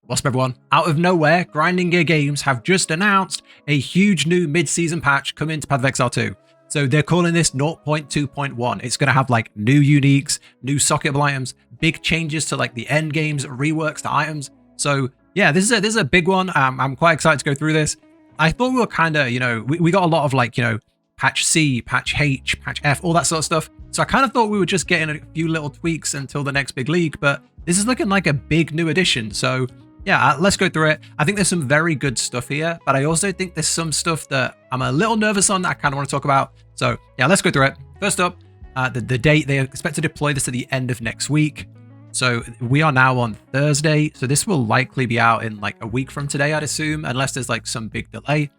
What's up, everyone? Out of nowhere, Grinding Gear Games have just announced a huge new mid-season patch coming to Path of Exile 2. So they're calling this 0.2.1. It's going to have like new uniques, new socketable items, big changes to like the end games, reworks to items. So yeah, this is a big one. I'm quite excited to go through this. I thought we were kind of, we got a lot of like, patch C, patch H, patch F, all that sort of stuff. So I kind of thought we were just getting a few little tweaks until the next big league, but this is looking like a big new addition. So yeah, let's go through it. I think there's some very good stuff here, but I also think there's some stuff that I'm a little nervous on that I kind of want to talk about. So yeah, let's go through it. First up, the date. They expect to deploy this at the end of next week. So we are now on Thursday. So this will likely be out in like a week from today, I'd assume, unless there's like some big delay.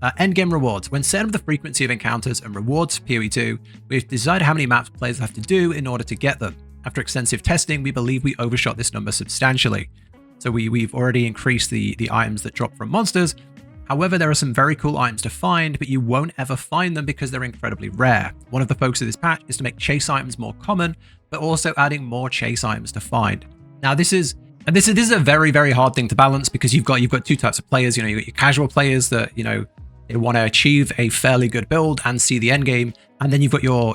Endgame Rewards. When setting up the frequency of encounters and rewards for PoE2, we've decided how many maps players have to do in order to get them. After extensive testing, we believe we overshot this number substantially. So we've already increased the items that drop from monsters. However, there are some very cool items to find, but you won't ever find them because they're incredibly rare. One of the focus of this patch is to make chase items more common, but also adding more chase items to find. Now this is a very, very hard thing to balance because you've got two types of players. You've got your casual players that, they want to achieve a fairly good build and see the end game. And then you've got your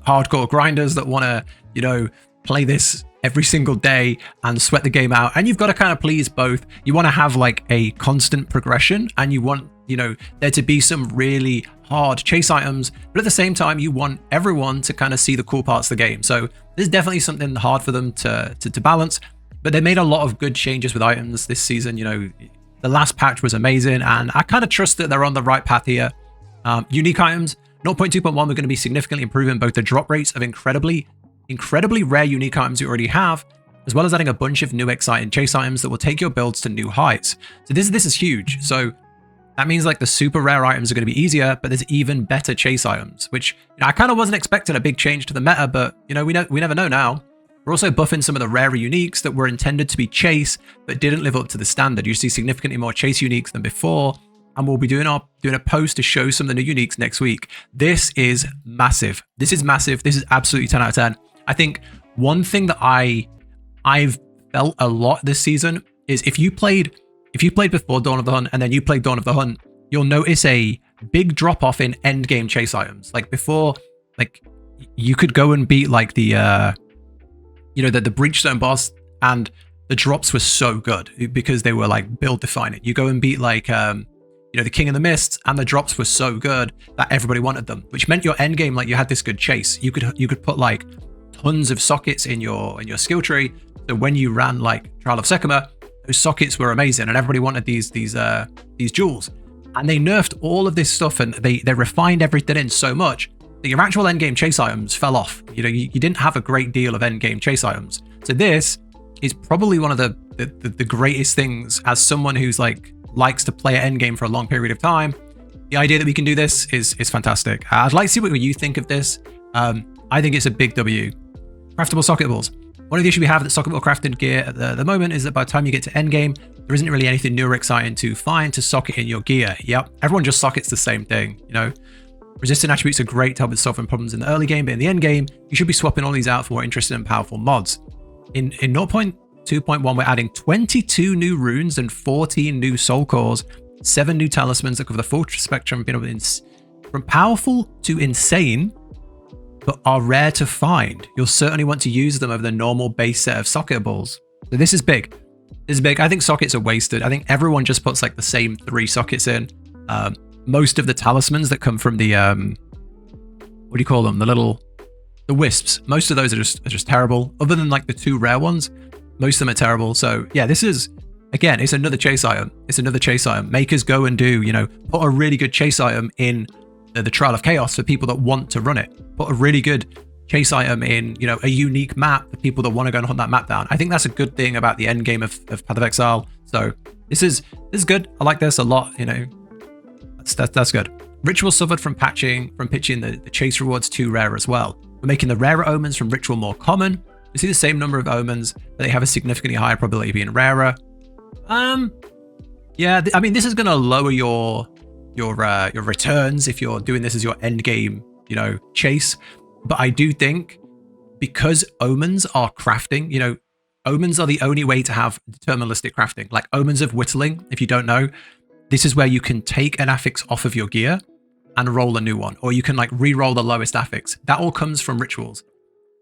hardcore grinders that want to, play this every single day and sweat the game out. And you've got to kind of please both. You want to have like a constant progression and you want, there to be some really hard chase items, but at the same time, you want everyone to kind of see the cool parts of the game. So there's definitely something hard for them to balance, but they made a lot of good changes with items this season. The last patch was amazing and I kind of trust that they're on the right path here. Unique items, 0.2.1, we're going to be significantly improving both the drop rates of incredibly rare unique items you already have, as well as adding a bunch of new exciting chase items that will take your builds to new heights. So this is huge. So that means like the super rare items are going to be easier, but there's even better chase items, which I kind of wasn't expecting a big change to the meta, but we never know now. We're also buffing some of the rarer uniques that were intended to be chase, but didn't live up to the standard. You see significantly more chase uniques than before, and we'll be doing a post to show some of the new uniques next week. This is massive. This is massive. This is absolutely 10 out of 10. I think one thing that I've felt a lot this season is if you played before Dawn of the Hunt and then you played Dawn of the Hunt, you'll notice a big drop off in end game chase items. Like before, like you could go and beat like the Breachstone boss and the drops were so good because they were like build defining. You go and beat like the King of the Mists and the drops were so good that everybody wanted them, which meant your end game, like you had this good chase. You could put like tons of sockets in your skill tree. So when you ran like Trial of Sekima, those sockets were amazing and everybody wanted these jewels. And they nerfed all of this stuff and they refined everything in so much that your actual end game chase items fell off. You didn't have a great deal of end game chase items. So this is probably one of the greatest things as someone who's likes to play at endgame for a long period of time. The idea that we can do this is fantastic. I'd like to see what you think of this. I think it's a big W. Craftable socketables. One of the issues we have with socketable crafted gear at the moment is that by the time you get to endgame, there isn't really anything new or exciting to find to socket in your gear. Yep, everyone just sockets the same thing, Resistant attributes are great to help with solving problems in the early game, but in the end game, you should be swapping all these out for more interesting and powerful mods. In 0.2.1, we're adding 22 new runes and 14 new soul cores, 7 new talismans that cover the full spectrum, from powerful to insane, but are rare to find. You'll certainly want to use them over the normal base set of socketables. So this is big. This is big. I think sockets are wasted. I think everyone just puts like the same 3 sockets in. Most of the talismans that come from the what do you call them? The wisps. Most of those are just terrible. Other than like the 2 rare ones, most of them are terrible. So yeah, this is, again, it's another chase item. It's another chase item. Makers go and do, put a really good chase item in the Trial of Chaos for people that want to run it. Put a really good chase item in, a unique map for people that want to go and hunt that map down. I think that's a good thing about the end game of Path of Exile. So this is good. I like this a lot. That's good. Ritual suffered from pitching the chase rewards too rare as well. We're making the rarer omens from Ritual more common. We see the same number of omens, but they have a significantly higher probability of being rarer. Yeah, I mean, this is going to lower your returns if you're doing this as your end game, chase. But I do think because omens are crafting, Omens are the only way to have deterministic crafting. Like Omens of Whittling, if you don't know, this is where you can take an affix off of your gear and roll a new one, or you can like re-roll the lowest affix. That all comes from rituals.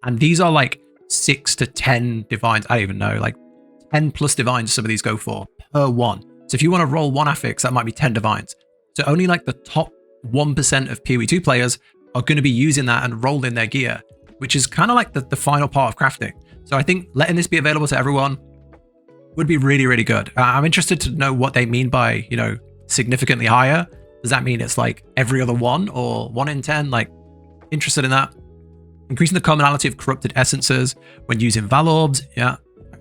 And these are like 6 to 10 divines. I don't even know, like 10 plus divines some of these go for per one. So if you want to roll one affix, that might be 10 divines. So only like the top 1% of PoE2 players are going to be using that and rolling their gear, which is kind of like the final part of crafting. So I think letting this be available to everyone would be really, really good. I'm interested to know what they mean by, you know, significantly higher. Does that mean it's like every other one or 1 in 10? Like, interested in that. Increasing the commonality of corrupted essences when using Val Orbs. Yeah,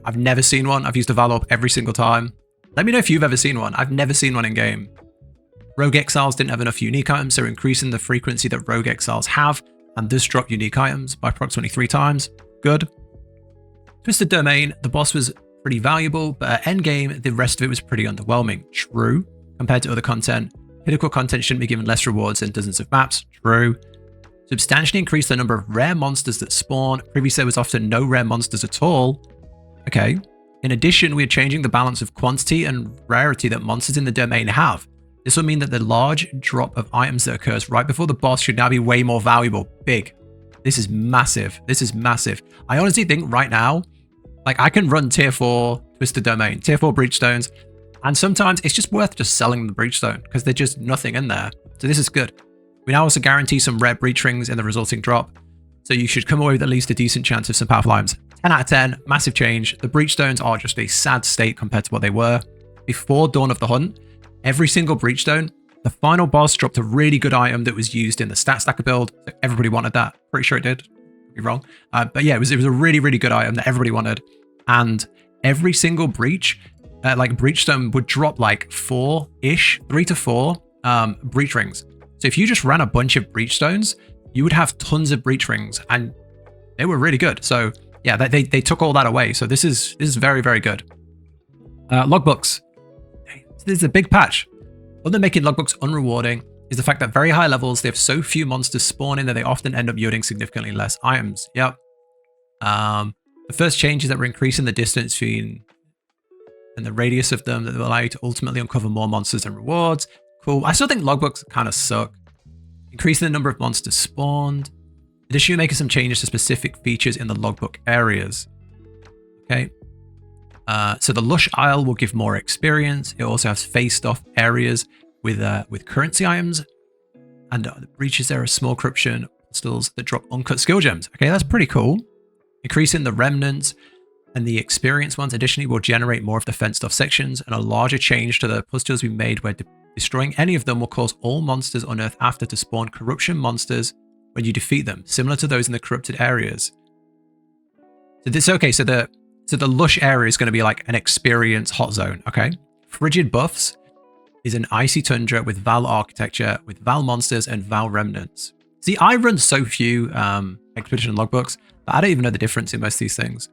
I've never seen one. I've used a Val Orb every single time. Let me know if you've ever seen one. I've never seen one in game. Rogue Exiles didn't have enough unique items, so increasing the frequency that Rogue Exiles have and does drop unique items by approximately 3 times. Good. Twisted Domain, the boss was pretty valuable, but at endgame, the rest of it was pretty underwhelming. True. Compared to other content, pinnacle content shouldn't be given less rewards than dozens of maps. True. Substantially increased the number of rare monsters that spawn. Previously, there was often no rare monsters at all. Okay. In addition, we are changing the balance of quantity and rarity that monsters in the domain have. This will mean that the large drop of items that occurs right before the boss should now be way more valuable. Big. This is massive. This is massive. I honestly think right now, like I can run tier 4 Twisted Domain, tier 4 Breachstones, and sometimes it's just worth just selling the Breachstone because there's just nothing in there. So this is good. We now also guarantee some rare breach rings in the resulting drop. So you should come away with at least a decent chance of some powerful items. 10 out of 10, massive change. The Breachstones are just a sad state compared to what they were. Before Dawn of the Hunt, every single Breachstone, the final boss dropped a really good item that was used in the stat stacker build. So everybody wanted that. Pretty sure it did. Could be wrong. But yeah, it was a really, really good item that everybody wanted. And every single breach, like Breachstone would drop like 4-ish, 3 to 4 breach rings. So if you just ran a bunch of Breachstones, you would have tons of breach rings and they were really good. So yeah, they took all that away. So this is very, very good. Logbooks. This is a big patch. Other than making logbooks unrewarding is the fact that very high levels, they have so few monsters spawning that they often end up yielding significantly less items. Yep. The first change is that we're increasing the distance between and the radius of them that will allow you to ultimately uncover more monsters and rewards. Cool. I still think logbooks kind of suck. Increasing the number of monsters spawned. Additionally, making some changes to specific features in the logbook areas. Okay. So the Lush Isle will give more experience. It also has faced off areas with currency items. And the breaches there are small corruption pistols that drop uncut skill gems. Okay, that's pretty cool. Increasing the remnants and the experienced ones additionally will generate more of the fenced off sections, and a larger change to the pustules we made where destroying any of them will cause all monsters on Earth after to spawn corruption monsters when you defeat them, similar to those in the corrupted areas. So this, okay, so the Lush area is going to be like an experience hot zone, okay? Frigid Buffs is an icy tundra with Val architecture, with Val monsters and Val remnants. See, I run so few expedition logbooks, but I don't even know the difference in most of these things.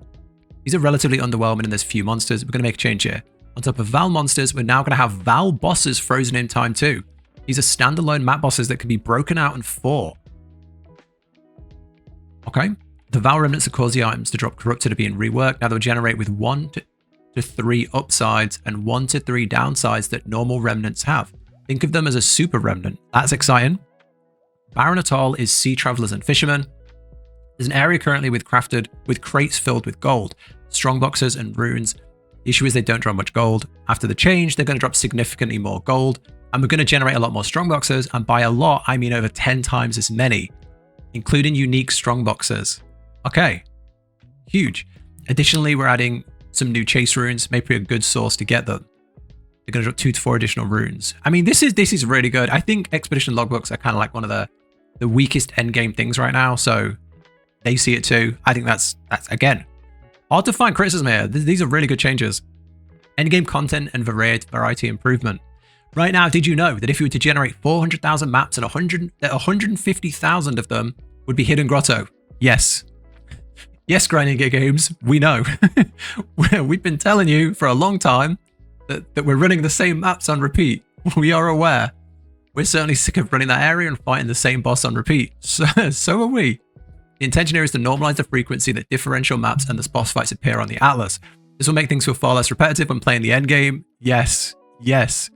These are relatively underwhelming and there's few monsters. We're going to make a change here. On top of Val monsters, we're now going to have Val bosses frozen in time too. These are standalone map bosses that can be broken out and fought. Okay. The Val remnants that cause the items to drop corrupted are being reworked. Now they'll generate with 1 to 3 upsides and 1 to 3 downsides that normal remnants have. Think of them as a super remnant. That's exciting. Barren Atoll is sea travelers and fishermen. There's an area currently with crates filled with gold, strongboxes and runes. The issue is they don't drop much gold. After the change, they're going to drop significantly more gold, and we're going to generate a lot more strongboxes, and by a lot, I mean over 10 times as many, including unique strongboxes. Okay, huge. Additionally, we're adding some new chase runes, maybe a good source to get them. They're going to drop 2 to 4 additional runes. I mean, this is really good. I think expedition logbooks are kind of like one of the weakest endgame things right now, so they see it too. I think that's again, hard to find criticism here. These are really good changes. Endgame content and variety improvement. Right now, did you know that if you were to generate 400,000 maps and 150,000 of them would be Hidden Grotto? Yes. Yes, Grinding Gear Games, we know. We've been telling you for a long time that we're running the same maps on repeat. We are aware. We're certainly sick of running that area and fighting the same boss on repeat. So are we. The intention here is to normalize the frequency that differential maps and the boss fights appear on the Atlas. This will make things feel far less repetitive when playing the endgame. Yes, yes.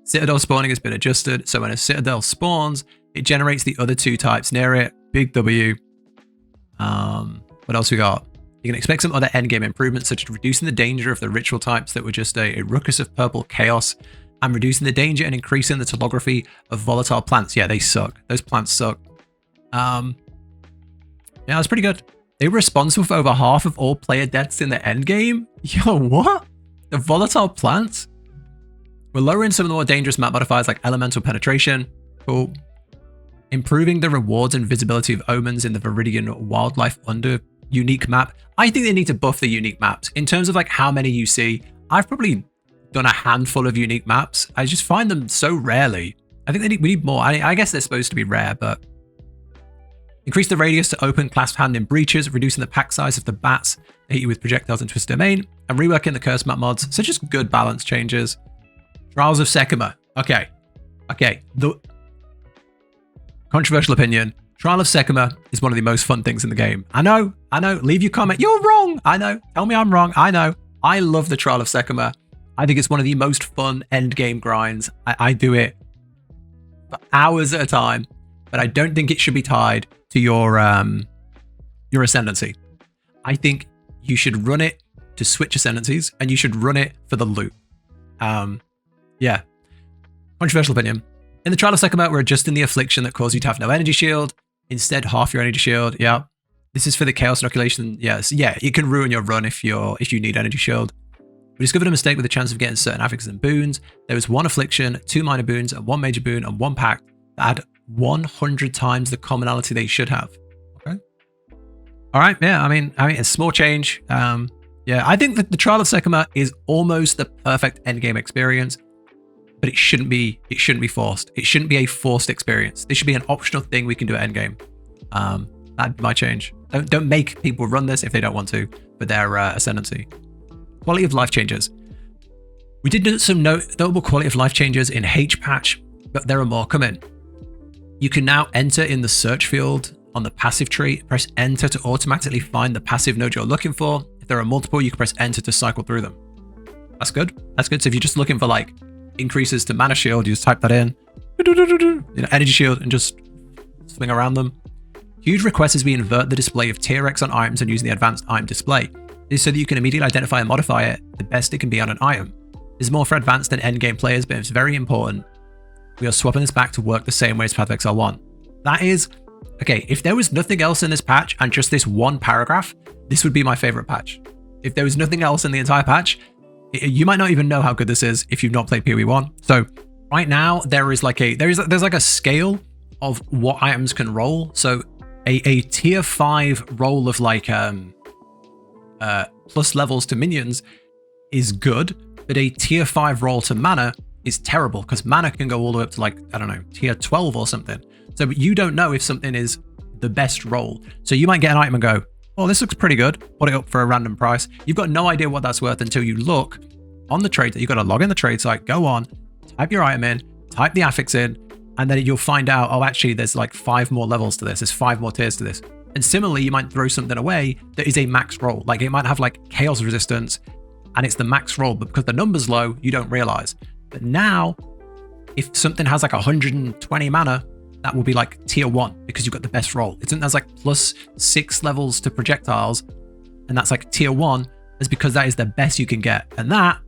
Citadel spawning has been adjusted, so when a Citadel spawns, it generates the other 2 types near it. Big W. What else we got? You can expect some other endgame improvements, such as reducing the danger of the ritual types that were just a ruckus of purple chaos, and reducing the danger and increasing the topography of volatile plants. Yeah, they suck. Those plants suck. Yeah, that's pretty good. They were responsible for over half of all player deaths in the endgame? Yo, what? The volatile plants? We're lowering some of the more dangerous map modifiers like elemental penetration. Cool. Improving the rewards and visibility of omens in the Viridian wildlife under unique map. I think they need to buff the unique maps. In terms of like how many you see, I've probably done a handful of unique maps. I just find them so rarely. I think we need more. I guess they're supposed to be rare, but increase the radius to open clasp hand in breaches, reducing the pack size of the bats that hit you with projectiles into a domain, and reworking the curse map mods. So just good balance changes. Trials of Sekima. Okay. The controversial opinion. Trial of Sekima is one of the most fun things in the game. I know. Leave your comment. You're wrong. I know. Tell me I'm wrong. I know. I love the Trial of Sekima. I think it's one of the most fun end game grinds. I do it for hours at a time, but I don't think it should be tied to your ascendancy. I think you should run it to switch ascendancies, and you should run it for the loot. Yeah. Controversial opinion. In the Trial of Sekima, we're adjusting the affliction that caused you to have no energy shield. Instead, half your energy shield. Yeah. This is for the chaos inoculation. Yes. Yeah. It can ruin your run if you need energy shield. We discovered a mistake with the chance of getting certain affixes and boons. There was 1 affliction, 2 minor boons, and 1 major boon, and 1 pact that had 100 times the commonality they should have. Okay. All right. Yeah. I mean, it's a small change. Yeah. I think that the Trial of Sekima is almost the perfect endgame experience, but it shouldn't be forced. It shouldn't be a forced experience. This should be an optional thing we can do at endgame. That'd be my change. Don't make people run this if they don't want to for their ascendancy. Quality of life changes. We did do some notable quality of life changes in H patch, but there are more coming. You can now enter in the search field on the passive tree. Press enter to automatically find the passive node you're looking for. If there are multiple, you can press enter to cycle through them. That's good. That's good. So if you're just looking for like increases to mana shield, you just type that in, energy shield, and just swing around them. Huge request is we invert the display of tier X on items and using the advanced item display. This is so that you can immediately identify and modify it the best it can be on an item. This is more for advanced than endgame players, but it's very important. We are swapping this back to work the same way as Path of Exile 1. That is, okay, if there was nothing else in this patch and just this one paragraph, this would be my favorite patch. If there was nothing else in the entire patch, you might not even know how good this is if you've not played PoE 1. So right now there's like a scale of what items can roll. So a tier 5 roll of like plus levels to minions is good, but a tier 5 roll to mana is terrible because mana can go all the way up to like, I don't know, tier 12 or something. So you don't know if something is the best roll. So you might get an item and go, oh, this looks pretty good. Put it up for a random price. You've got no idea what that's worth until you look on the trade. You've got to log in the trade site, go on, type your item in, type the affix in, and then you'll find out, oh, actually, there's like 5 more levels to this. There's 5 more tiers to this. And similarly, you might throw something away that is a max roll. Like it might have like chaos resistance and it's the max roll, but because the number's low, you don't realize. But now, if something has like 120 mana, that will be like tier 1 because you've got the best roll. It's something that's like plus 6 levels to projectiles, and that's like tier 1, is because that is the best you can get. And that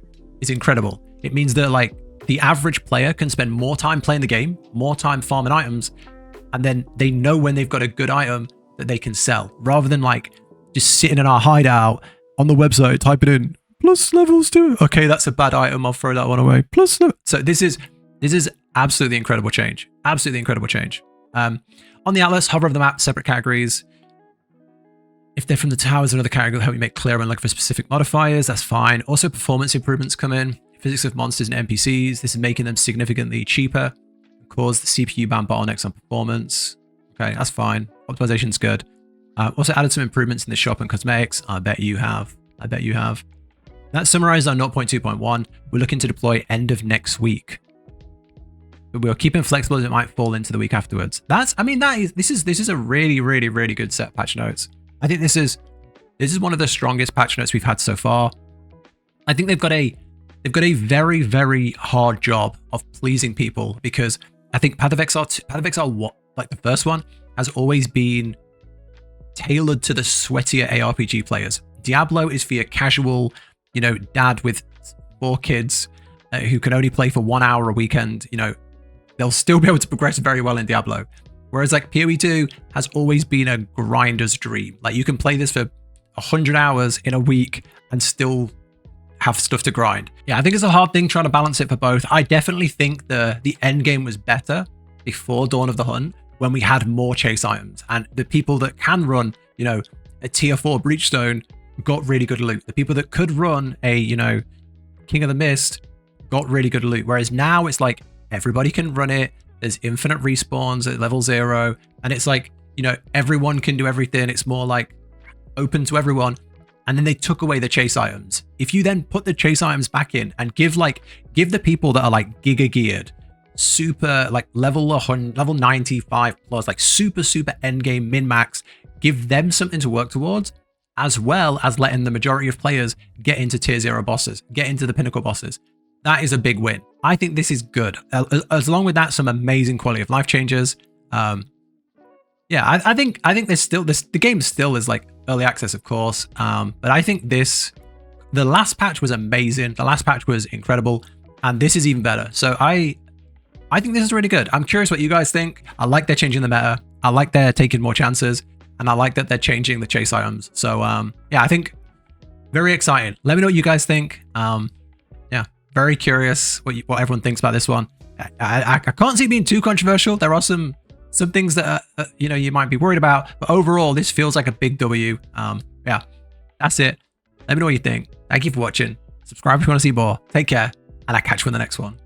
is incredible. It means that like the average player can spend more time playing the game, more time farming items, and then they know when they've got a good item that they can sell, rather than like just sitting in our hideout on the website, typing in plus levels too. Okay, that's a bad item. I'll throw that one away. Plus level. So this is absolutely incredible change. Absolutely incredible change. On the Atlas, hover over the map, separate categories. If they're from the towers, another category will help you make clear and look for specific modifiers. That's fine. Also, performance improvements come in. Physics of monsters and NPCs. This is making them significantly cheaper. Cause the CPU bound bottlenecks on performance. Okay, that's fine. Optimization's good. Also added some improvements in the shop and cosmetics. I bet you have. That summarized our 0.2.1. We're looking to deploy end of next week. but we'll keep it flexible as it might fall into the week afterwards. This is a really, really, really good set of patch notes. I think this is one of the strongest patch notes we've had so far. I think they've got a very, very hard job of pleasing people, because I think Path of Exile, like the first one, has always been tailored to the sweatier ARPG players. Diablo is for your casual, dad with 4 kids who can only play for 1 hour a weekend. They'll still be able to progress very well in Diablo. Whereas like PoE2 has always been a grinder's dream. Like you can play this for 100 hours in a week and still have stuff to grind. Yeah, I think it's a hard thing trying to balance it for both. I definitely think the end game was better before Dawn of the Hunt, when we had more chase items, and the people that can run, a tier 4 Breachstone got really good loot. The people that could run a, King of the Mist got really good loot. Whereas now it's like everybody can run it. There's infinite respawns at level 0, and it's like, everyone can do everything. It's more like open to everyone. And then they took away the chase items. If you then put the chase items back in and give the people that are like giga geared, super like level 100, level 95 plus, like super end game min max, give them something to work towards, as well as letting the majority of players get into tier 0 bosses, get into the pinnacle bosses. That is a big win. I think this is good. As along with that, some amazing quality of life changes. Yeah, I think there's still the game still is like early access, of course. But I think the last patch was amazing. The last patch was incredible, and this is even better. So I think this is really good. I'm curious what you guys think. I like they're changing the meta. I like they're taking more chances, and I like that they're changing the chase items. So yeah, I think very exciting. Let me know what you guys think. Yeah, very curious what everyone thinks about this one. I can't see it being too controversial. There are some things that you might be worried about, but overall this feels like a big W. Yeah, that's it. Let me know what you think. Thank you for watching. Subscribe if you want to see more. Take care, and I'll catch you in the next one.